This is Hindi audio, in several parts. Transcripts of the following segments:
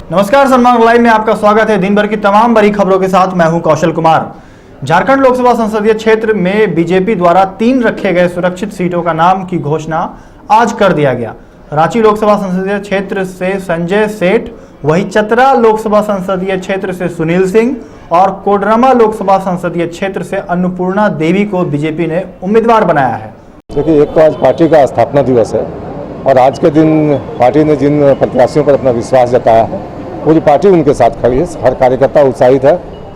नमस्कार, सनमार्ग लाइव में आपका स्वागत है। दिन भर की तमाम बड़ी खबरों के साथ मैं हूं कौशल कुमार। झारखंड लोकसभा संसदीय क्षेत्र में बीजेपी द्वारा 3 रखे गए सुरक्षित सीटों का नाम की घोषणा आज कर दिया गया। रांची लोकसभा संसदीय क्षेत्र से संजय सेठ, वही चतरा लोकसभा संसदीय क्षेत्र से सुनील सिंह और कोडरमा लोकसभा संसदीय क्षेत्र से अन्नपूर्णा देवी को बीजेपी ने उम्मीदवार बनाया है। देखिए, एक तो आज पार्टी का स्थापना दिवस है और आज के दिन पार्टी ने जिन प्रत्याशियों पर अपना विश्वास जताया है, पूरी पार्टी उनके साथ खड़ी है। हर कार्यकर्ता उत्साहित है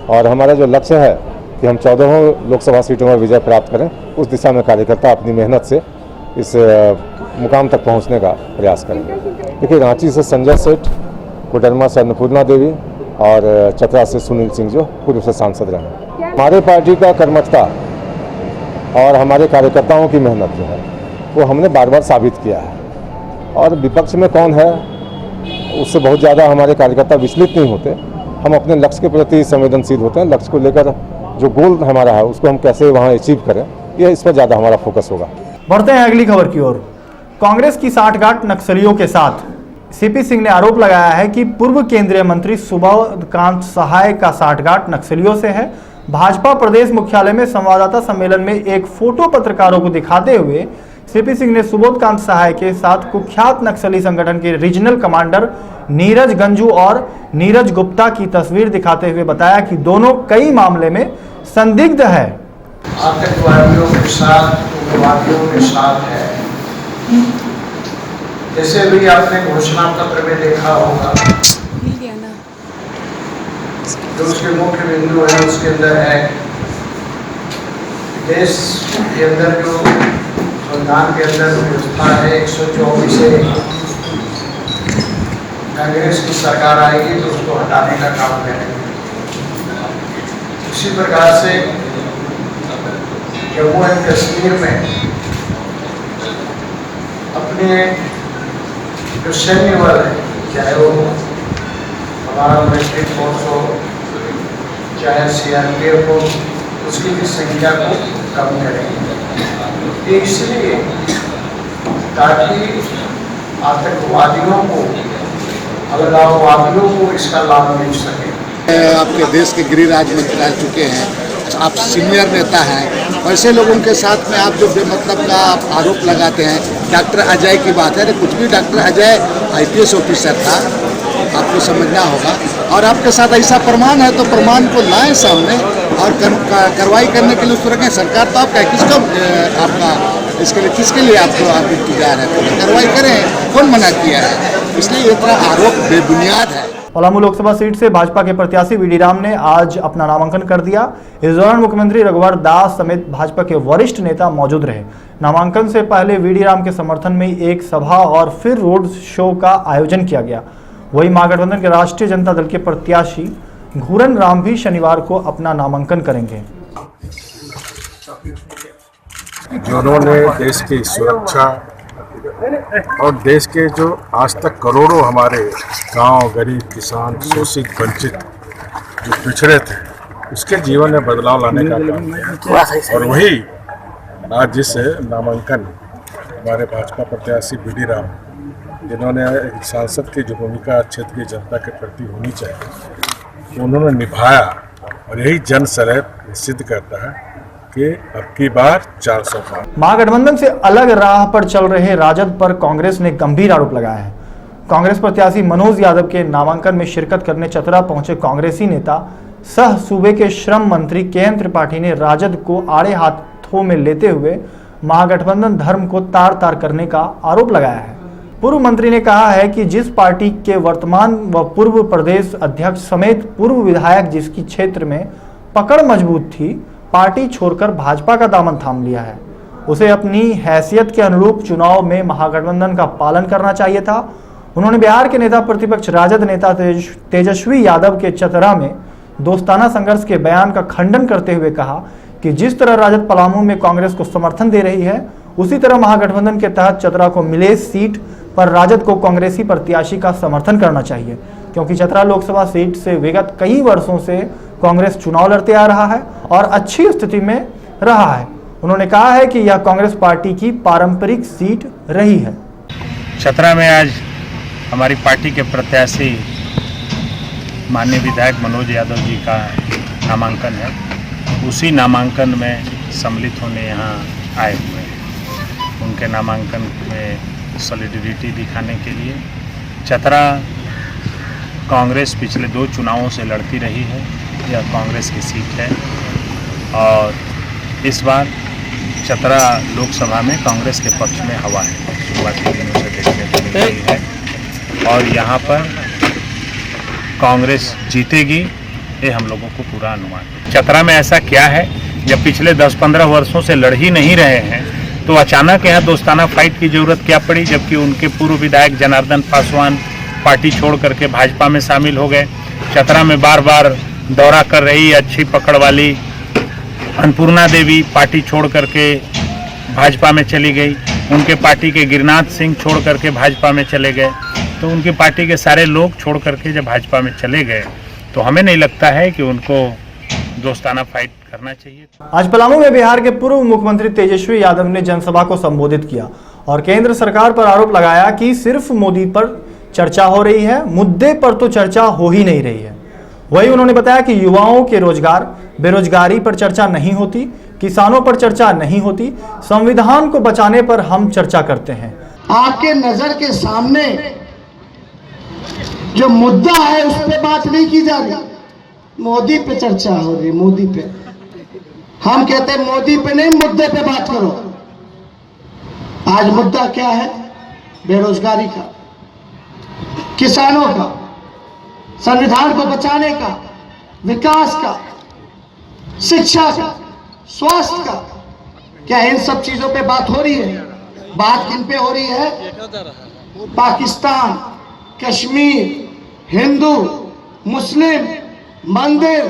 और हमारा जो लक्ष्य है कि हम 14 लोकसभा सीटों में विजय प्राप्त करें, उस दिशा में कार्यकर्ता अपनी मेहनत से इस मुकाम तक पहुंचने का प्रयास करेंगे। देखिए, रांची से संजय सेठ, कोडरमा से अन्नपूर्णा देवी और चतरा से सुनील सिंह जो पूर्व से सांसद रहे। हमारे पार्टी का कर्मठता और हमारे कार्यकर्ताओं की मेहनत जो है वो हमने बार बार साबित किया है। और विपक्ष में कौन है उससे बहुत ज़्यादा हमारे कार्यकर्ता विचलित नहीं होते। हम अपने लक्ष्य के प्रति संवेदनशील होते हैं। लक्ष्य को लेकर जो गोल हमारा है उसको हम कैसे वहाँ अचीव करें, यह इस पर ज़्यादा हमारा फोकस होगा। बढ़ते हैं अगली खबर की ओर। कांग्रेस की साठगांठ नक्सलियों के साथ। सीपी सिंह ने आरोप लगाया है कि पूर्व केंद्रीय मंत्री सुबोधकांत सहाय का साठगांठ नक्सलियों से है। भाजपा प्रदेश मुख्यालय में संवाददाता सम्मेलन में एक फोटो पत्रकारों को दिखाते हुए सीपी सिंह ने सुबोधकांत सहाय के साथ कुख्यात नक्सली संगठन के रीजनल कमांडर नीरज गंजू और नीरज गुप्ता की तस्वीर दिखाते हुए बताया कि दोनों कई मामले में संदिग्ध है। आतंकवादियों के साथ, उग्रवादियों के साथ है। जैसे भी आपने घोषणा पत्र में देखा होगा, जो उसके मुख्य बिंदु है उसके अंदर है देश के अंदर जो संविधान के अंदर व्यवस्था है 124 कांग्रेस की सरकार आएगी तो उसको हटाने का काम करेंगे। इसी प्रकार से जम्मू एंड कश्मीर में अपने जो सैन्य बल है, चाहे वो हमारा मिलिट्री फोर्स हो चाहे सीआरपीएफ हो, उसकी भी संख्या को कम करेंगे। इसलिए ताकि आतंकवादियों को, अलगाववादियों को इसका लाभ मिल सके। आपके देश के गृह राज्य मंत्री रह चुके हैं, आप सीनियर नेता हैं, ऐसे लोगों के साथ में आप जो बेमतलब का आप आरोप लगाते हैं। डॉक्टर अजय की बात है, कुछ भी डॉक्टर अजय आईपीएस ऑफिसर था, आपको समझना होगा। और आपके साथ ऐसा प्रमाण है तो प्रमाण को लाएं सामने और कार्रवाई करने के लिए उसको रखें। सरकार तो आपका किसको आपका इसके लिए किसके लिए आपको आप इंतजार है, तो कार्रवाई करें। कौन मना किया है? इसलिए इतना आरोप बेबुनियाद है। पलामू लोकसभा सीट से भाजपा के प्रत्याशी वीडी राम ने आज अपना नामांकन कर दिया। इस दौरान मुख्यमंत्री रघुवर दास समेत भाजपा के वरिष्ठ नेता मौजूद रहे। नामांकन से पहले वीडी राम के समर्थन में एक सभा और फिर रोड शो का आयोजन किया गया। वही महागठबंधन के राष्ट्रीय जनता दल के प्रत्याशी घूरन राम भी शनिवार को अपना नामांकन करेंगे। जिन्होंने देश की सुरक्षा और देश के जो आज तक करोड़ों हमारे गांव, गरीब, किसान, शोषित, वंचित, जो पिछड़े थे, उसके जीवन में बदलाव लाने का काम किया। और वही आज जिस नामांकन हमारे भाजपा प्रत्याशी वीडी राम, जिन्होंने एक सांसद की जो भूमिका क्षेत्र की जनता के प्रति होनी चाहिए उन्होंने निभाया। और यही जन सलह सिद्ध करता है कि अब की बार 400 पार। महागठबंधन से अलग राह पर चल रहे राजद पर कांग्रेस ने गंभीर आरोप लगाया है। कांग्रेस प्रत्याशी मनोज यादव के नामांकन में शिरकत करने चतरा पहुंचे कांग्रेसी नेता सह सूबे के श्रम मंत्री के.एन. त्रिपाठी ने राजद को आड़े हाथों में लेते हुए महागठबंधन धर्म को तार तार करने का आरोप लगाया है। पूर्व मंत्री ने कहा है कि जिस पार्टी के वर्तमान व पूर्व प्रदेश अध्यक्ष समेत पूर्व विधायक जिसकी क्षेत्र में पकड़ मजबूत थी, पार्टी छोड़कर भाजपा का दामन थाम लिया है, उसे अपनी हैसियत के अनुरूप चुनाव में महागठबंधन का पालन करना चाहिए था। उन्होंने बिहार के नेता प्रतिपक्ष राजद नेता तेजस्वी यादव के चतरा में दोस्ताना संघर्ष के बयान का खंडन करते हुए कहा कि जिस तरह राजद पलामू में कांग्रेस को समर्थन दे रही है, उसी तरह महागठबंधन के तहत चतरा को मिले सीट पर राजद को कांग्रेसी प्रत्याशी का समर्थन करना चाहिए, क्योंकि चतरा लोकसभा सीट से विगत कई वर्षों से कांग्रेस चुनाव लड़ते आ रहा है और अच्छी स्थिति में रहा है। उन्होंने कहा है कि यह कांग्रेस पार्टी की पारंपरिक सीट रही है। चतरा में आज हमारी पार्टी के प्रत्याशी माननीय विधायक मनोज यादव जी का नामांकन है, उसी नामांकन में सम्मिलित होने यहाँ आए हुए हैं। उनके नामांकन में सॉलिडरिटी दिखाने के लिए चतरा कांग्रेस पिछले 2 चुनावों से लड़ती रही है, यह कांग्रेस की सीट है और इस बार चतरा लोकसभा में कांग्रेस के पक्ष में हवा है, शुरुआती दिनों से देखने को मिल रही है और यहाँ पर कांग्रेस जीतेगी, ये हम लोगों को पूरा अनुमान है। चतरा में ऐसा क्या है, जब पिछले 10-15 वर्षों से लड़ ही नहीं रहे हैं तो अचानक यहाँ दोस्ताना फाइट की जरूरत क्या पड़ी, जबकि उनके पूर्व विधायक जनार्दन पासवान पार्टी छोड़ करके भाजपा में शामिल हो गए। चतरा में बार बार दौरा कर रही अच्छी पकड़ वाली अन्नपूर्णा देवी पार्टी छोड़ करके भाजपा में चली गई, उनके पार्टी के गिरनाथ सिंह छोड़ करके भाजपा में चले गए, तो उनकी पार्टी के सारे लोग छोड़ करके जब भाजपा में चले गए तो हमें नहीं लगता है कि उनको दोस्ताना फाइट करना चाहिए। आज पलामू में बिहार के पूर्व मुख्यमंत्री तेजस्वी यादव ने जनसभा को संबोधित किया और केंद्र सरकार पर आरोप लगाया कि सिर्फ मोदी पर चर्चा हो रही है, मुद्दे पर तो चर्चा हो ही नहीं रही है। वही उन्होंने बताया कि युवाओं के रोजगार, बेरोजगारी पर चर्चा नहीं होती, किसानों पर चर्चा नहीं होती, संविधान को बचाने पर हम चर्चा करते हैं। आपके नजर के सामने जो मुद्दा है उस पे बात नहीं की जा रही, मोदी पे चर्चा हो रही, मोदी पे। हम कहते हैं मोदी पे नहीं, मुद्दे पे बात करो। आज मुद्दा क्या है? बेरोजगारी का, किसानों का, संविधान को बचाने का, विकास का, शिक्षा का, स्वास्थ्य का। क्या इन सब चीजों पे बात हो रही है? बात किन पे हो रही है? पाकिस्तान, कश्मीर, हिंदू, मुस्लिम, मंदिर,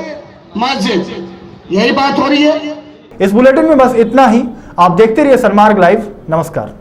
मस्जिद, यही बात हो रही है। इस बुलेटिन में बस इतना ही। आप देखते रहिए सनमार्ग लाइव। नमस्कार।